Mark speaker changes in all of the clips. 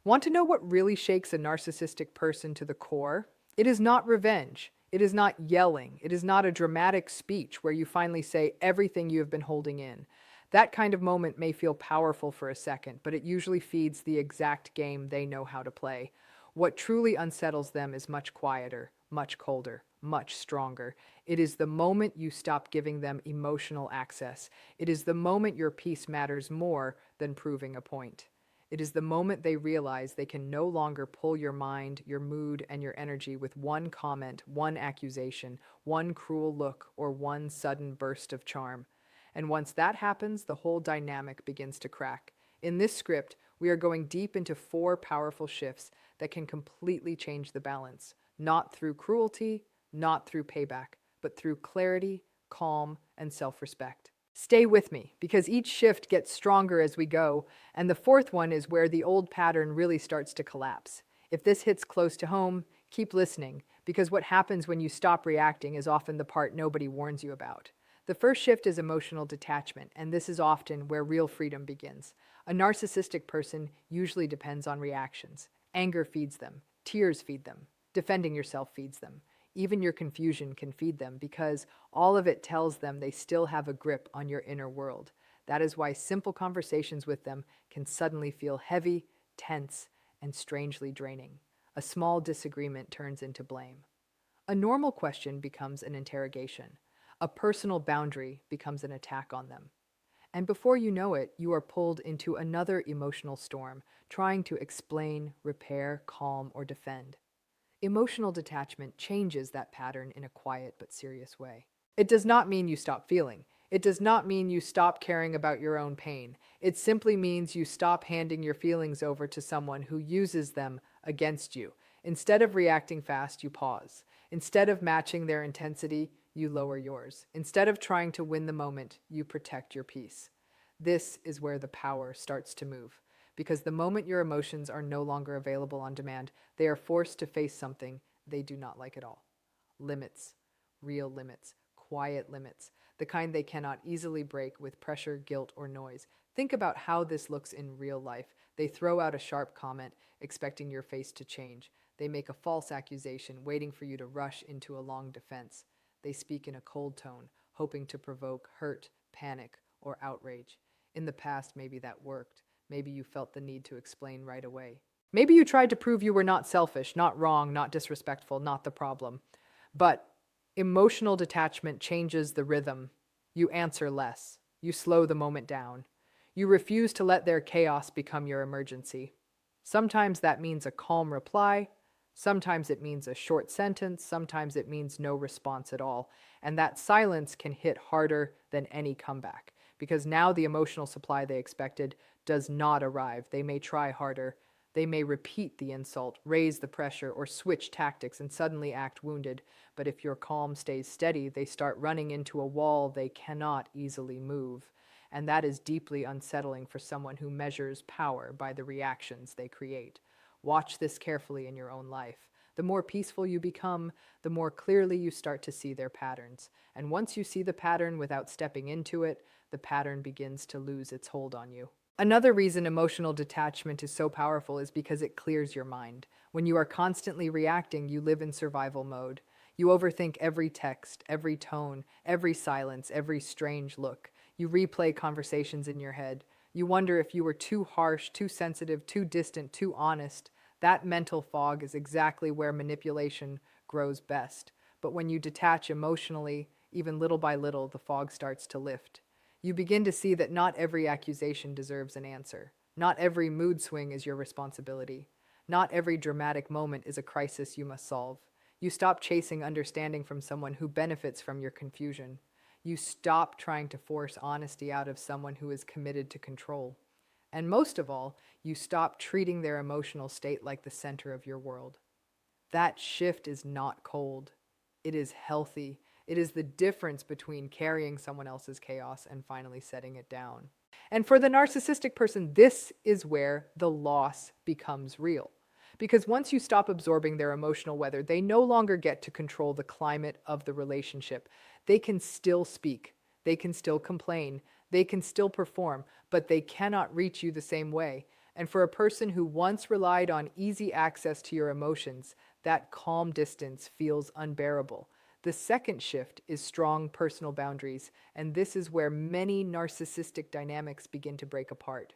Speaker 1: Want to know what really shakes a narcissistic person to the core? It is not revenge. It is not yelling. It is not a dramatic speech where you finally say everything you have been holding in. That kind of moment may feel powerful for a second, but it usually feeds the exact game they know how to play. What truly unsettles them is much quieter, much colder, much stronger. It is the moment you stop giving them emotional access. It is the moment your peace matters more than proving a point. It is the moment they realize they can no longer pull your mind, your mood, and your energy with one comment, one accusation, one cruel look, or one sudden burst of charm. And once that happens, the whole dynamic begins to crack. In this script, we are going deep into 4 powerful shifts that can completely change the balance, not through cruelty, not through payback, but through clarity, calm, and self-respect. Stay with me, because each shift gets stronger as we go, and the 4th one is where the old pattern really starts to collapse. If this hits close to home, keep listening, because what happens when you stop reacting is often the part nobody warns you about. The first shift is emotional detachment, and this is often where real freedom begins. A narcissistic person usually depends on reactions. Anger feeds them, tears feed them, defending yourself feeds them. Even your confusion can feed them because all of it tells them they still have a grip on your inner world. That is why simple conversations with them can suddenly feel heavy, tense, and strangely draining. A small disagreement turns into blame. A normal question becomes an interrogation. A personal boundary becomes an attack on them. And before you know it, you are pulled into another emotional storm, trying to explain, repair, calm, or defend. Emotional detachment changes that pattern in a quiet but serious way. It does not mean you stop feeling. It does not mean you stop caring about your own pain. It simply means you stop handing your feelings over to someone who uses them against you. Instead of reacting fast, you pause. Instead of matching their intensity, you lower yours. Instead of trying to win the moment, you protect your peace. This is where the power starts to move. Because the moment your emotions are no longer available on demand, they are forced to face something they do not like at all. Limits. Real limits. Quiet limits. The kind they cannot easily break with pressure, guilt, or noise. Think about how this looks in real life. They throw out a sharp comment, expecting your face to change. They make a false accusation, waiting for you to rush into a long defense. They speak in a cold tone, hoping to provoke hurt, panic, or outrage. In the past, maybe that worked. Maybe you felt the need to explain right away. Maybe you tried to prove you were not selfish, not wrong, not disrespectful, not the problem. But emotional detachment changes the rhythm. You answer less. You slow the moment down. You refuse to let their chaos become your emergency. Sometimes that means a calm reply. Sometimes it means a short sentence. Sometimes it means no response at all. And that silence can hit harder than any comeback. Because now the emotional supply they expected does not arrive. They may try harder. They may repeat the insult, raise the pressure, or switch tactics and suddenly act wounded. But if your calm stays steady, they start running into a wall they cannot easily move. And that is deeply unsettling for someone who measures power by the reactions they create. Watch this carefully in your own life. The more peaceful you become, the more clearly you start to see their patterns. And once you see the pattern without stepping into it, the pattern begins to lose its hold on you. Another reason emotional detachment is so powerful is because it clears your mind. When you are constantly reacting, you live in survival mode. You overthink every text, every tone, every silence, every strange look. You replay conversations in your head. You wonder if you were too harsh, too sensitive, too distant, too honest. That mental fog is exactly where manipulation grows best. But when you detach emotionally, even little by little, the fog starts to lift. You begin to see that not every accusation deserves an answer. Not every mood swing is your responsibility. Not every dramatic moment is a crisis you must solve. You stop chasing understanding from someone who benefits from your confusion. You stop trying to force honesty out of someone who is committed to control. And most of all, you stop treating their emotional state like the center of your world. That shift is not cold. It is healthy. It is the difference between carrying someone else's chaos and finally setting it down. And for the narcissistic person, this is where the loss becomes real. Because once you stop absorbing their emotional weather, they no longer get to control the climate of the relationship. They can still speak. They can still complain. They can still perform, but they cannot reach you the same way. And for a person who once relied on easy access to your emotions, that calm distance feels unbearable. The second shift is strong personal boundaries, and this is where many narcissistic dynamics begin to break apart.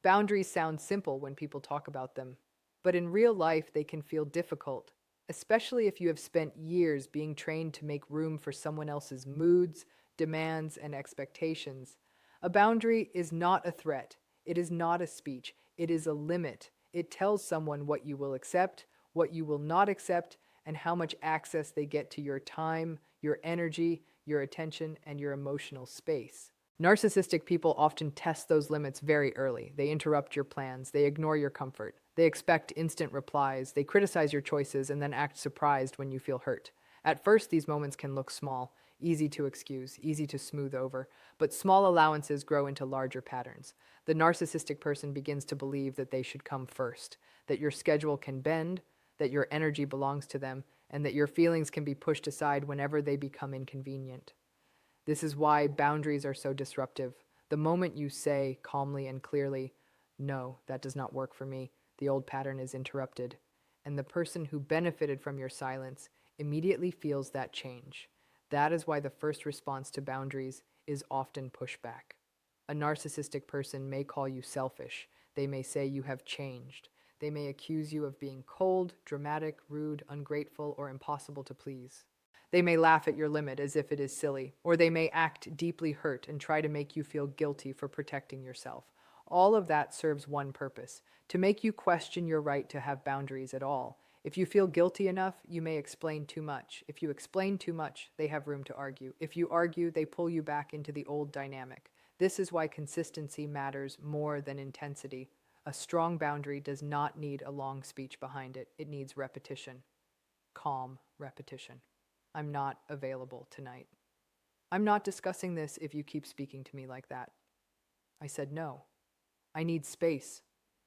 Speaker 1: Boundaries sound simple when people talk about them, but in real life they can feel difficult, especially if you have spent years being trained to make room for someone else's moods, demands, and expectations. A boundary is not a threat. It is not a speech. It is a limit. It tells someone what you will accept, what you will not accept, and how much access they get to your time, your energy, your attention, and your emotional space. Narcissistic people often test those limits very early. They interrupt your plans. They ignore your comfort. They expect instant replies. They criticize your choices and then act surprised when you feel hurt. At first, these moments can look small, easy to excuse, easy to smooth over, but small allowances grow into larger patterns. The narcissistic person begins to believe that they should come first, that your schedule can bend, that your energy belongs to them, and that your feelings can be pushed aside whenever they become inconvenient. This is why boundaries are so disruptive. The moment you say calmly and clearly, "No, that does not work for me," the old pattern is interrupted, and the person who benefited from your silence immediately feels that change. That is why the first response to boundaries is often pushback. A narcissistic person may call you selfish. They may say you have changed. They may accuse you of being cold, dramatic, rude, ungrateful, or impossible to please. They may laugh at your limit as if it is silly, or they may act deeply hurt and try to make you feel guilty for protecting yourself. All of that serves one purpose: to make you question your right to have boundaries at all. If you feel guilty enough, you may explain too much. If you explain too much, they have room to argue. If you argue, they pull you back into the old dynamic. This is why consistency matters more than intensity. A strong boundary does not need a long speech behind it. It needs repetition. Calm repetition. "I'm not available tonight. I'm not discussing this if you keep speaking to me like that. I said no. I need space.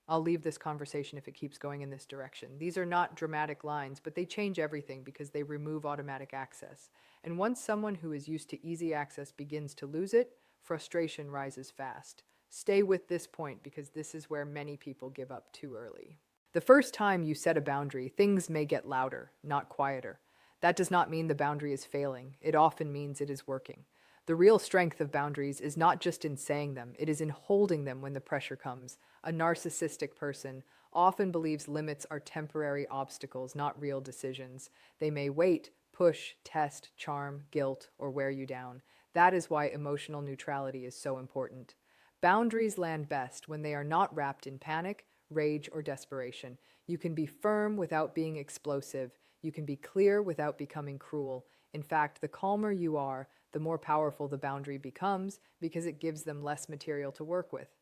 Speaker 1: I'll leave this conversation if it keeps going in this direction." These are not dramatic lines, but they change everything because they remove automatic access. And once someone who is used to easy access begins to lose it, frustration rises fast. Stay with this point because this is where many people give up too early. The first time you set a boundary, things may get louder, not quieter. That does not mean the boundary is failing. It often means it is working. The real strength of boundaries is not just in saying them, it is in holding them when the pressure comes. A narcissistic person often believes limits are temporary obstacles, not real decisions. They may wait, push, test, charm, guilt, or wear you down. That is why emotional neutrality is so important. Boundaries land best when they are not wrapped in panic, rage, or desperation. You can be firm without being explosive. You can be clear without becoming cruel. In fact, the calmer you are, the more powerful the boundary becomes because it gives them less material to work with.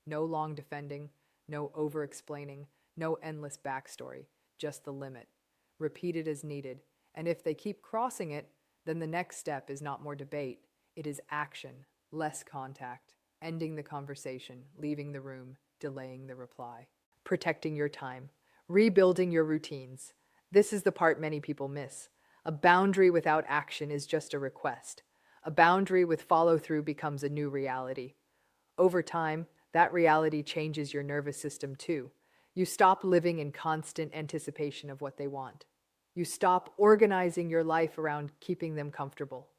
Speaker 1: No long defending, no over-explaining, no endless backstory, just the limit. Repeat it as needed. And if they keep crossing it, then the next step is not more debate. It is action, less contact, ending the conversation, leaving the room, delaying the reply. Protecting your time, rebuilding your routines. This is the part many people miss. A boundary without action is just a request. A boundary with follow-through becomes a new reality. Over time, that reality changes your nervous system too. You stop living in constant anticipation of what they want. You stop organizing your life around keeping them comfortable.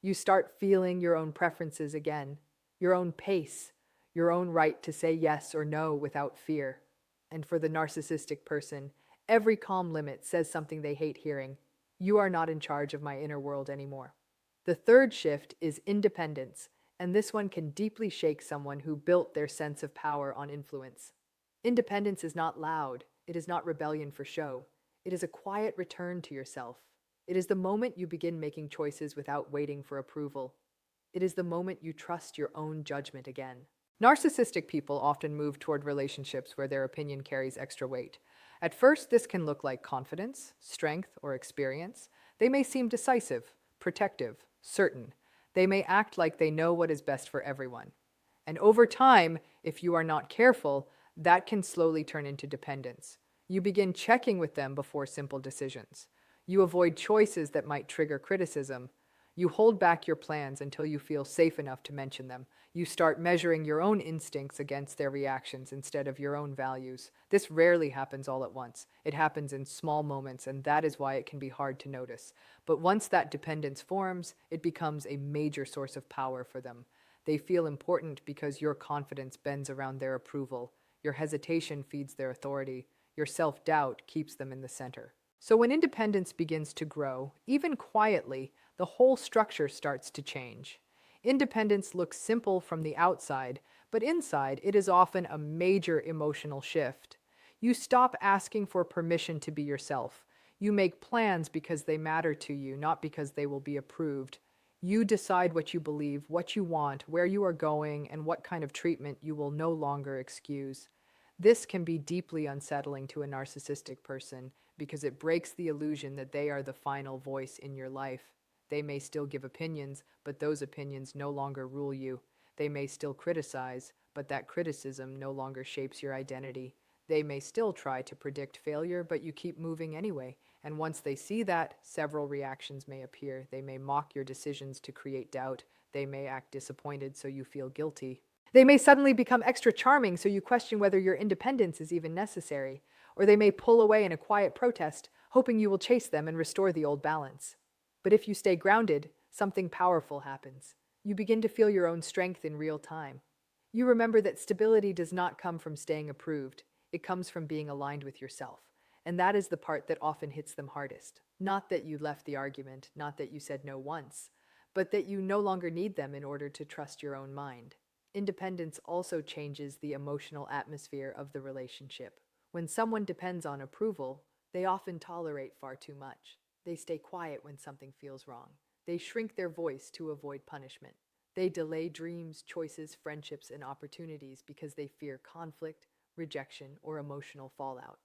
Speaker 1: You start feeling your own preferences again, your own pace, your own right to say yes or no without fear. And for the narcissistic person, every calm limit says something they hate hearing. You are not in charge of my inner world anymore. The third shift is independence, and this one can deeply shake someone who built their sense of power on influence. Independence is not loud. It is not rebellion for show. It is a quiet return to yourself. It is the moment you begin making choices without waiting for approval. It is the moment you trust your own judgment again. Narcissistic people often move toward relationships where their opinion carries extra weight. At first, this can look like confidence, strength, or experience. They may seem decisive, protective, certain. They may act like they know what is best for everyone. And over time, if you are not careful, that can slowly turn into dependence. You begin checking with them before simple decisions. You avoid choices that might trigger criticism. You hold back your plans until you feel safe enough to mention them. You start measuring your own instincts against their reactions instead of your own values. This rarely happens all at once. It happens in small moments, and that is why it can be hard to notice. But once that dependence forms, it becomes a major source of power for them. They feel important because your confidence bends around their approval. Your hesitation feeds their authority. Your self-doubt keeps them in the center. So when independence begins to grow, even quietly, the whole structure starts to change. Independence looks simple from the outside, but inside it is often a major emotional shift. You stop asking for permission to be yourself. You make plans because they matter to you, not because they will be approved. You decide what you believe, what you want, where you are going, and what kind of treatment you will no longer excuse. This can be deeply unsettling to a narcissistic person because it breaks the illusion that they are the final voice in your life. They may still give opinions, but those opinions no longer rule you. They may still criticize, but that criticism no longer shapes your identity. They may still try to predict failure, but you keep moving anyway. And once they see that, several reactions may appear. They may mock your decisions to create doubt. They may act disappointed so you feel guilty. They may suddenly become extra charming so you question whether your independence is even necessary. Or they may pull away in a quiet protest, hoping you will chase them and restore the old balance. But if you stay grounded, something powerful happens. You begin to feel your own strength in real time. You remember that stability does not come from staying approved. It comes from being aligned with yourself. And that is the part that often hits them hardest. Not that you left the argument, not that you said no once, but that you no longer need them in order to trust your own mind. Independence also changes the emotional atmosphere of the relationship. When someone depends on approval, they often tolerate far too much. They stay quiet when something feels wrong. They shrink their voice to avoid punishment. They delay dreams, choices, friendships, and opportunities because they fear conflict, rejection, or emotional fallout.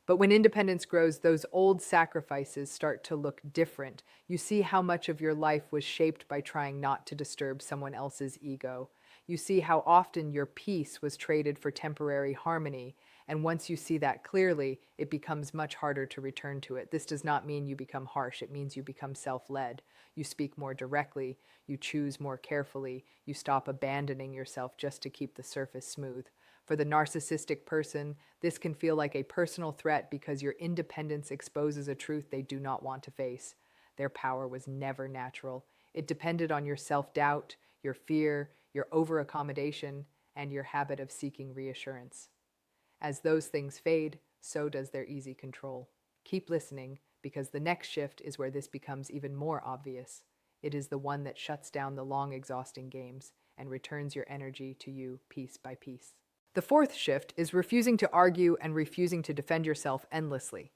Speaker 1: But when independence grows, those old sacrifices start to look different. You see how much of your life was shaped by trying not to disturb someone else's ego. You see how often your peace was traded for temporary harmony. And once you see that clearly, it becomes much harder to return to it. This does not mean you become harsh. It means you become self-led. You speak more directly. You choose more carefully. You stop abandoning yourself just to keep the surface smooth. For the narcissistic person, this can feel like a personal threat because your independence exposes a truth they do not want to face. Their power was never natural. It depended on your self-doubt, your fear, your over-accommodation, and your habit of seeking reassurance. As those things fade, so does their easy control. Keep listening, because the next shift is where this becomes even more obvious. It is the one that shuts down the long, exhausting games and returns your energy to you piece by piece. The fourth shift is refusing to argue and refusing to defend yourself endlessly.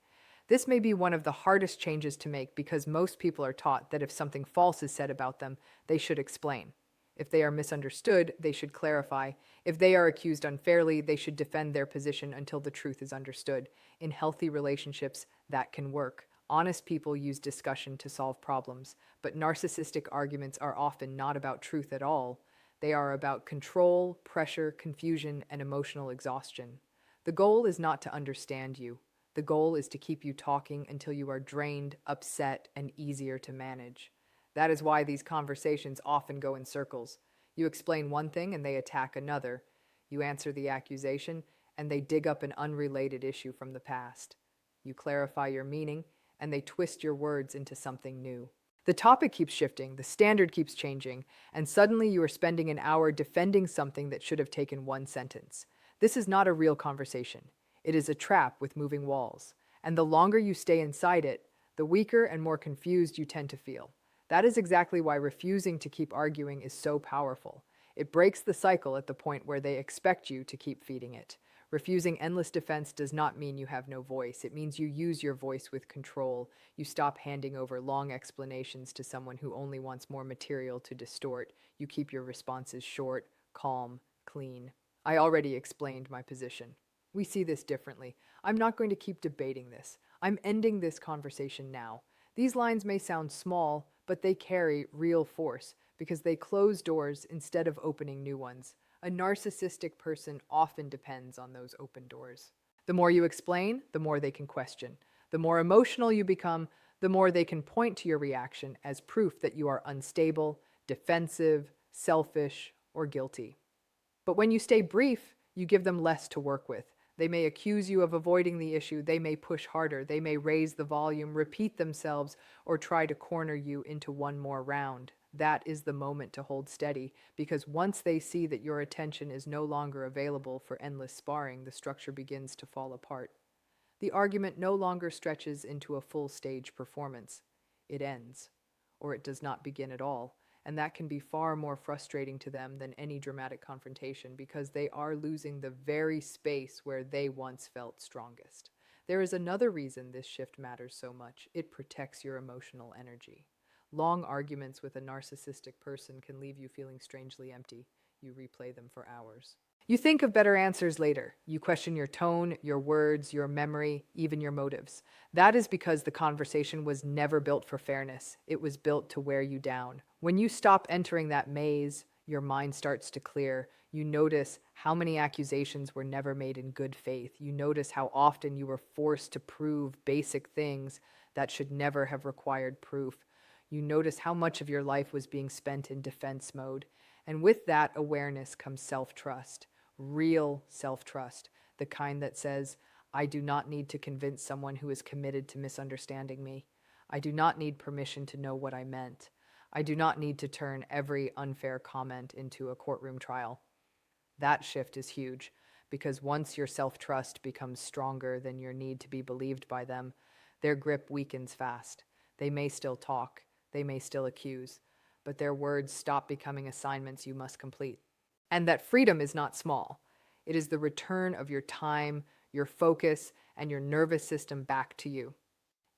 Speaker 1: This may be one of the hardest changes to make because most people are taught that if something false is said about them, they should explain. If they are misunderstood, they should clarify. If they are accused unfairly, they should defend their position until the truth is understood. In healthy relationships, that can work. Honest people use discussion to solve problems, but narcissistic arguments are often not about truth at all. They are about control, pressure, confusion, and emotional exhaustion. The goal is not to understand you. The goal is to keep you talking until you are drained, upset, and easier to manage. That is why these conversations often go in circles. You explain one thing and they attack another. You answer the accusation and they dig up an unrelated issue from the past. You clarify your meaning and they twist your words into something new. The topic keeps shifting, the standard keeps changing, and suddenly you are spending an hour defending something that should have taken one sentence. This is not a real conversation. It is a trap with moving walls. And the longer you stay inside it, the weaker and more confused you tend to feel. That is exactly why refusing to keep arguing is so powerful. It breaks the cycle at the point where they expect you to keep feeding it. Refusing endless defense does not mean you have no voice. It means you use your voice with control. You stop handing over long explanations to someone who only wants more material to distort. You keep your responses short, calm, clean. I already explained my position. We see this differently. I'm not going to keep debating this. I'm ending this conversation now. These lines may sound small, but they carry real force because they close doors instead of opening new ones. A narcissistic person often depends on those open doors. The more you explain, the more they can question. The more emotional you become, the more they can point to your reaction as proof that you are unstable, defensive, selfish, or guilty. But when you stay brief, you give them less to work with. They may accuse you of avoiding the issue, they may push harder, they may raise the volume, repeat themselves, or try to corner you into one more round. That is the moment to hold steady, because once they see that your attention is no longer available for endless sparring, the structure begins to fall apart. The argument no longer stretches into a full stage performance. It ends, or it does not begin at all. And that can be far more frustrating to them than any dramatic confrontation, because they are losing the very space where they once felt strongest. There is another reason this shift matters so much. It protects your emotional energy. Long arguments with a narcissistic person can leave you feeling strangely empty. You replay them for hours. You think of better answers later. You question your tone, your words, your memory, even your motives. That is because the conversation was never built for fairness. It was built to wear you down. When you stop entering that maze, your mind starts to clear. You notice how many accusations were never made in good faith. You notice how often you were forced to prove basic things that should never have required proof. You notice how much of your life was being spent in defense mode. And with that awareness comes self-trust. Real self-trust, the kind that says, I do not need to convince someone who is committed to misunderstanding me. I do not need permission to know what I meant. I do not need to turn every unfair comment into a courtroom trial. That shift is huge, because once your self-trust becomes stronger than your need to be believed by them, their grip weakens fast. They may still talk, they may still accuse, but their words stop becoming assignments you must complete. And that freedom is not small. It is the return of your time, your focus, and your nervous system back to you.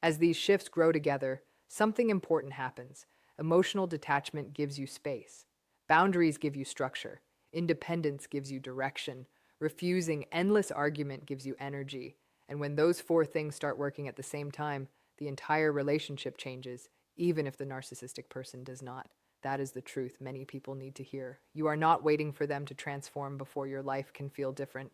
Speaker 1: As these shifts grow together, something important happens. Emotional detachment gives you space. Boundaries give you structure. Independence gives you direction. Refusing endless argument gives you energy. And when those four things start working at the same time, the entire relationship changes, even if the narcissistic person does not. That is the truth many people need to hear. You are not waiting for them to transform before your life can feel different.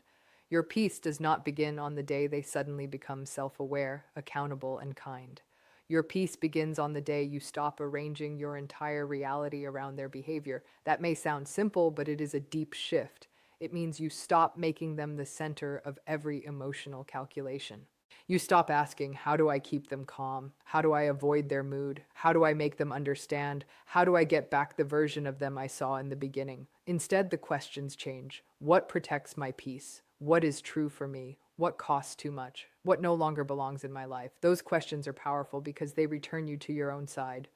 Speaker 1: Your peace does not begin on the day they suddenly become self-aware, accountable, and kind. Your peace begins on the day you stop arranging your entire reality around their behavior. That may sound simple, but it is a deep shift. It means you stop making them the center of every emotional calculation. You stop asking, how do I keep them calm? How do I avoid their mood? How do I make them understand? How do I get back the version of them I saw in the beginning? Instead, the questions change. What protects my peace? What is true for me? What costs too much? What no longer belongs in my life? Those questions are powerful because they return you to your own side.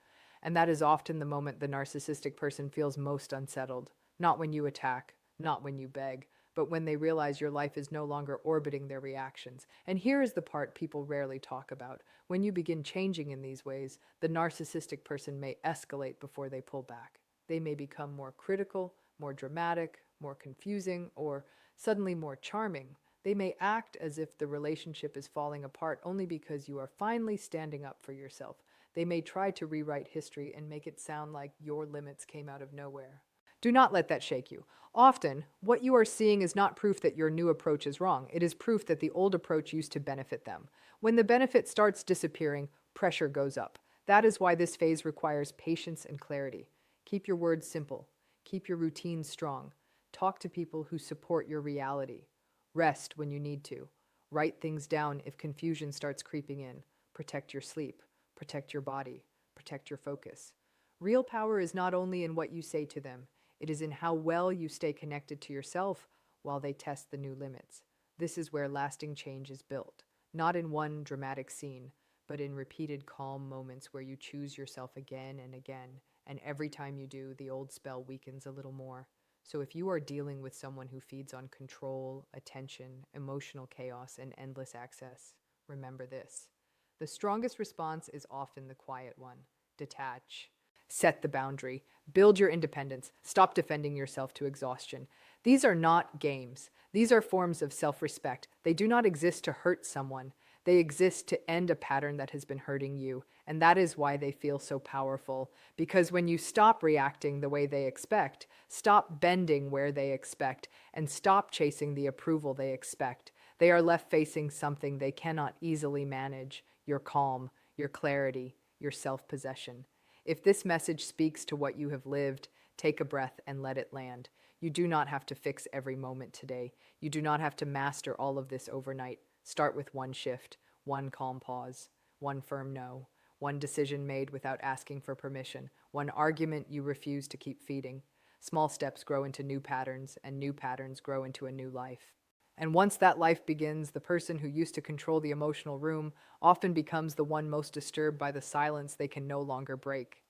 Speaker 1: And that is often the moment the narcissistic person feels most unsettled. Not when you attack, not when you beg, but when they realize your life is no longer orbiting their reactions. And here is the part people rarely talk about. When you begin changing in these ways, the narcissistic person may escalate before they pull back. They may become more critical, more dramatic, more confusing, or suddenly more charming. They may act as if the relationship is falling apart only because you are finally standing up for yourself. They may try to rewrite history and make it sound like your limits came out of nowhere. Do not let that shake you. Often, what you are seeing is not proof that your new approach is wrong. It is proof that the old approach used to benefit them. When the benefit starts disappearing, pressure goes up. That is why this phase requires patience and clarity. Keep your words simple. Keep your routines strong. Talk to people who support your reality. Rest when you need to. Write things down if confusion starts creeping in. Protect your sleep. Protect your body. Protect your focus. Real power is not only in what you say to them. It is in how well you stay connected to yourself while they test the new limits. This is where lasting change is built, not in one dramatic scene, but in repeated calm moments where you choose yourself again and again, and every time you do, the old spell weakens a little more. So if you are dealing with someone who feeds on control, attention, emotional chaos, and endless access, remember this. The strongest response is often the quiet one. Detach. Set the boundary. Build your independence. Stop defending yourself to exhaustion. These are not games. These are forms of self-respect. They do not exist to hurt someone. They exist to end a pattern that has been hurting you. And that is why they feel so powerful. Because when you stop reacting the way they expect, stop bending where they expect, and stop chasing the approval they expect, they are left facing something they cannot easily manage: your calm, your clarity, your self-possession. If this message speaks to what you have lived, take a breath and let it land. You do not have to fix every moment today. You do not have to master all of this overnight. Start with one shift, one calm pause, one firm no, one decision made without asking for permission, one argument you refuse to keep feeding. Small steps grow into new patterns, and new patterns grow into a new life. And once that life begins, the person who used to control the emotional room often becomes the one most disturbed by the silence they can no longer break.